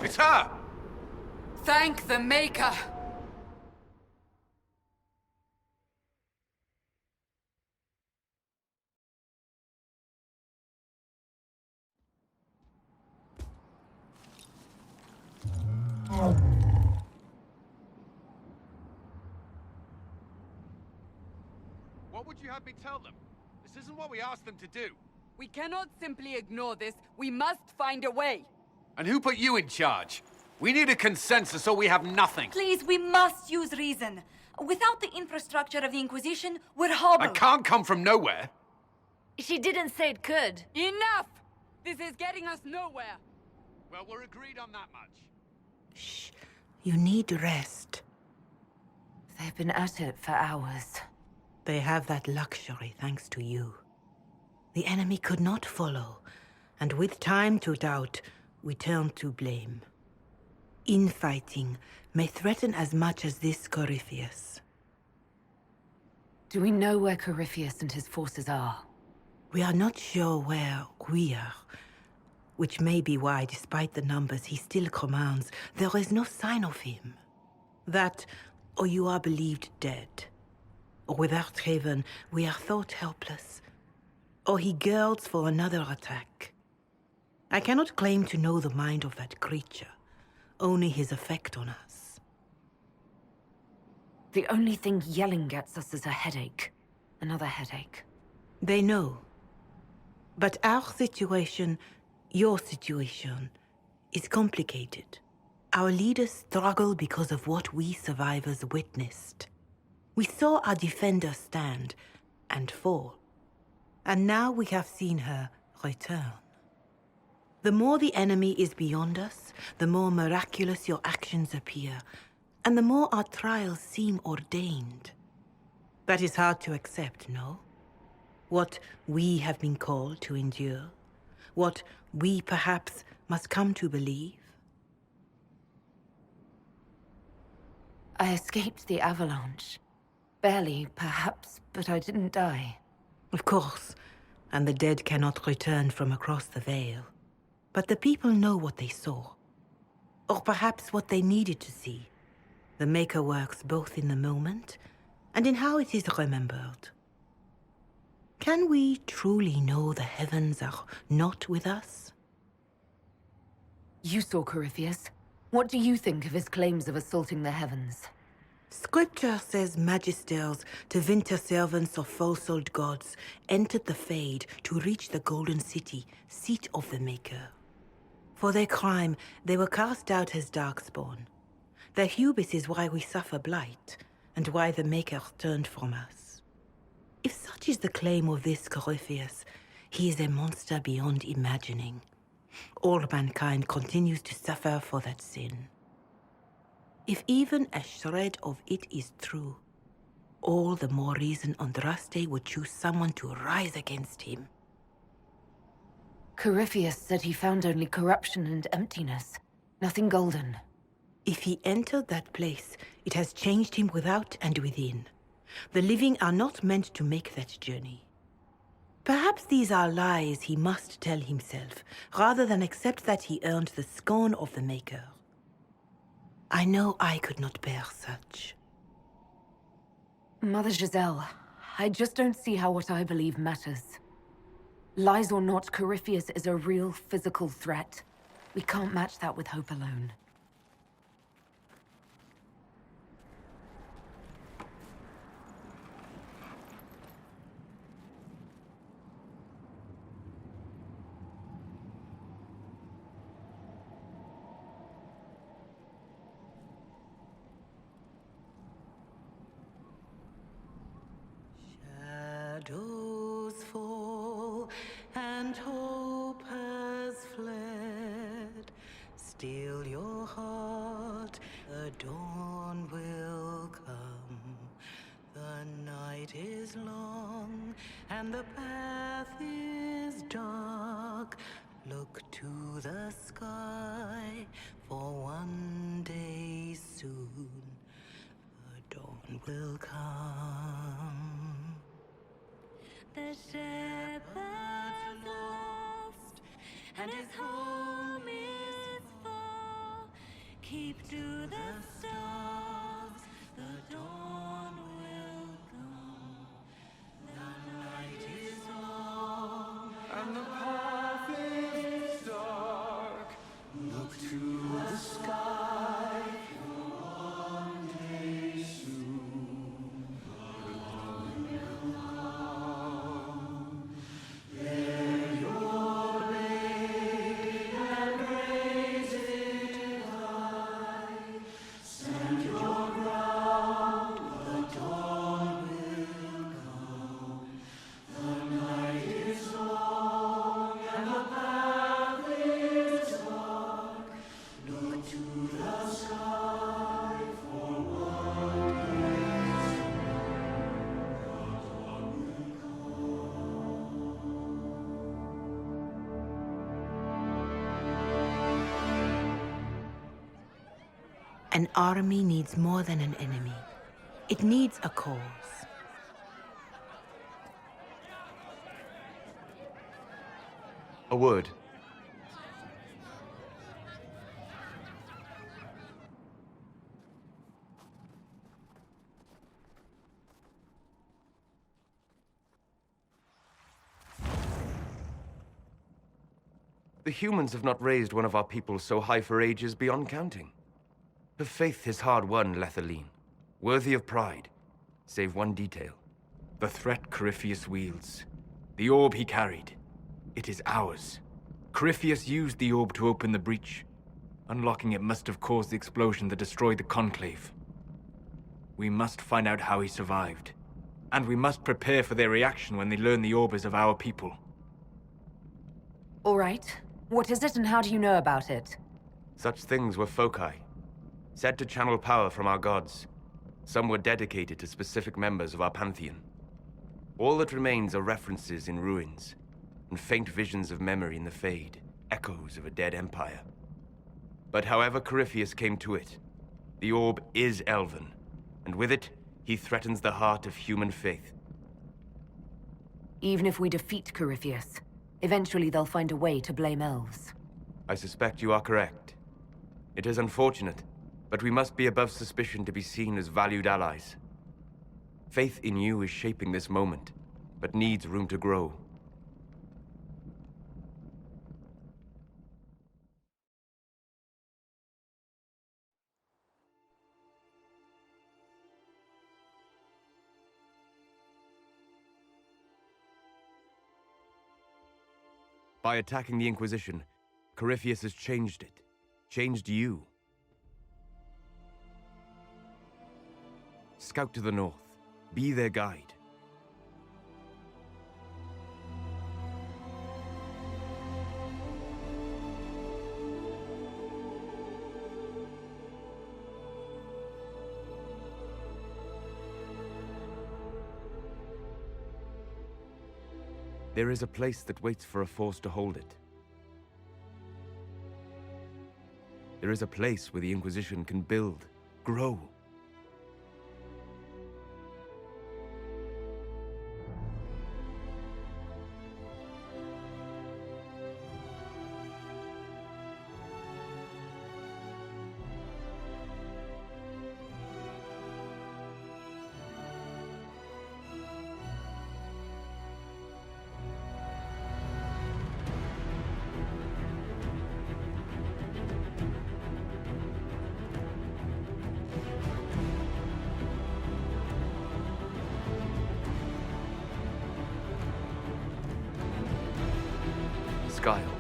It's her! Thank the Maker! What would you have me tell them? This isn't what we asked them to do. We cannot simply ignore this. We must find a way. And who put you in charge? We need a consensus or we have nothing. Please, we must use reason. Without the infrastructure of the Inquisition, we're hobbled. I can't come from nowhere. She didn't say it could. Enough! This is getting us nowhere. Well, we're agreed on that much. Shh. You need rest. They've been at it for hours. They have that luxury thanks to you. The enemy could not follow, and with time to doubt, we turn to blame. Infighting may threaten as much as this Corypheus. Do we know where Corypheus and his forces are? We are not sure where we are, which may be why, despite the numbers he still commands, there is no sign of him. That, or you are believed dead. Or without Haven, we are thought helpless. Or he girds for another attack. I cannot claim to know the mind of that creature, only his effect on us. The only thing yelling gets us is a headache. Another headache. They know. But our situation, your situation, is complicated. Our leaders struggle because of what we survivors witnessed. We saw our defender stand and fall. And now we have seen her return. The more the enemy is beyond us, the more miraculous your actions appear, and the more our trials seem ordained. That is hard to accept, no? What we have been called to endure, what we perhaps must come to believe. I escaped the avalanche. Barely, perhaps, but I didn't die. Of course, and the dead cannot return from across the veil. But the people know what they saw. Or perhaps what they needed to see. The Maker works both in the moment and in how it is remembered. Can we truly know the heavens are not with us? You saw Corypheus. What do you think of his claims of assaulting the heavens? Scripture says magisters, to winter servants of false-souled gods, entered the Fade to reach the Golden City, seat of the Maker. For their crime, they were cast out as Darkspawn. Their hubris is why we suffer blight, and why the Maker turned from us. If such is the claim of this Corypheus, he is a monster beyond imagining. All mankind continues to suffer for that sin. If even a shred of it is true, all the more reason Andraste would choose someone to rise against him. Corypheus said he found only corruption and emptiness. Nothing golden. If he entered that place, it has changed him without and within. The living are not meant to make that journey. Perhaps these are lies he must tell himself, rather than accept that he earned the scorn of the Maker. I know I could not bear such. Mother Giselle, I just don't see how what I believe matters. Lies or not, Corypheus is a real physical threat. We can't match that with hope alone. Shadows fall and hope has fled. Still your heart, the dawn will come. The night is long and the path is dark. Look to the sky, for one day soon the dawn will come. The shepherd's lost, and his home is far. keep to the stars, the dawn will come. The night is long, And the path is dark. Look to the sky. One day soon, the dawn will come. Bear your blade and raise it high. Stand your ground, the dawn will come. The night is long and the path is dark. Look to the sky for what is the dawn will An army needs more than an enemy. It needs a cause. A word. The humans have not raised one of our people so high for ages beyond counting. Her faith is hard-won, Lethaline, worthy of pride, save one detail. The threat Corypheus wields. The orb he carried. It is ours. Corypheus used the orb to open the breach. Unlocking it must have caused the explosion that destroyed the Conclave. We must find out how he survived. And we must prepare for their reaction when they learn the orb is of our people. All right. What is it and how do you know about it? Such things were foci, said to channel power from our gods. Some were dedicated to specific members of our pantheon. All that remains are references in ruins, and faint visions of memory in the Fade, echoes of a dead empire. But however Corypheus came to it, the orb is elven, and with it, he threatens the heart of human faith. Even if we defeat Corypheus, eventually they'll find a way to blame elves. I suspect you are correct. It is unfortunate, but we must be above suspicion to be seen as valued allies. Faith in you is shaping this moment, but needs room to grow. By attacking the Inquisition, Corypheus has changed it. Changed you. Scout to the north. Be their guide. There is a place that waits for a force to hold it. There is a place where the Inquisition can build, grow. Skyle.